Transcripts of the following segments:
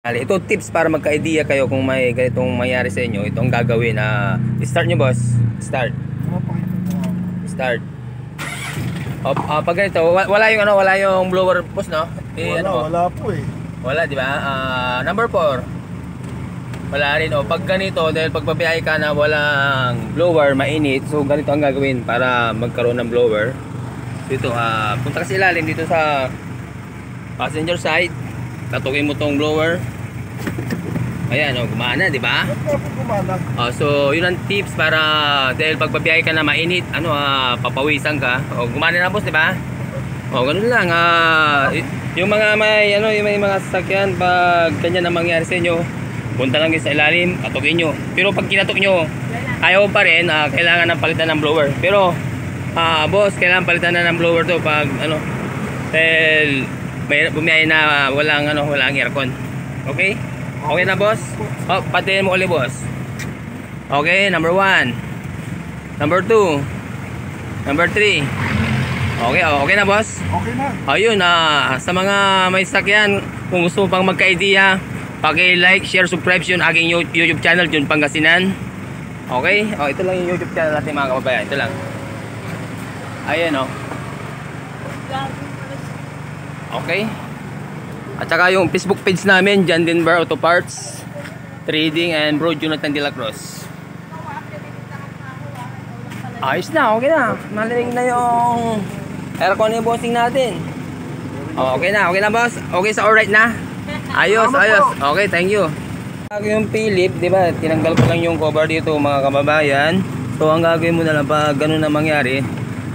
Ito tips para magka-idea kayo kung may ganitong mangyari sa inyo. Ito ang gagawin. Start nyo, boss. Start. Start. Pag ganito, wala yung wala yung blower post, no? Wala po eh. Wala, di ba? Number 4. Wala rin. Pag ganito, dahil pagbabiyahe ka na walang blower, mainit. So ganito ang gagawin para magkaroon ng blower. Dito, punta ka sa ilalim dito sa passenger side. Katukin mo tong blower. Ayan, gumana, di ba? So, yun ang tips para dahil pagbabiyahe ka na mainit, papawisan ka. Gumana na, boss, di ba? Ganun lang. Yung mga yung may mga sasakyan, pag ganyan na mangyari sa inyo, punta lang sa ilalim, katukin nyo. Pero pag kinatok nyo, ayaw pa rin, kailangan ng palitan ng blower. Pero, boss, kailangan palitan na ng blower to pag, dahil may bumiyahe na walang aircon. Okay? Okay na, boss? Patayin mo ulit, boss. Okay, number 1. Number 2. Number 3. Okay na, boss? Okay na. Ayun, sa mga may sakyan, kung gusto mo pang magka-idea, paki-like, share, subscribe yun aking YouTube channel, Jun Pangasinan. Okay? Ito lang yung YouTube channel natin, mga kababayan. Ito lang. Ayan, Okay? At saka yung Facebook page namin, John Denver Auto Parts Trading and Bro Jonathan De La Cruz. Ayos na, okay na. Malamig na yung aircon yung bossing natin. Okay na, boss. Okay sa alright na. Ayos. Okay, thank you. Yung Philip, di ba? Tinanggal ko lang yung cover dito, mga kababayan. So ang gagawin mo na lang pag ganun na mangyari,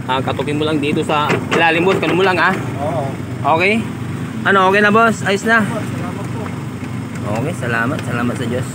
katukin mo lang dito sa ilalim, boss. Ganun mo lang, Oo. Okay? Okay na, boss? Ayos na? Salamat po. Okay, salamat sa Diyos.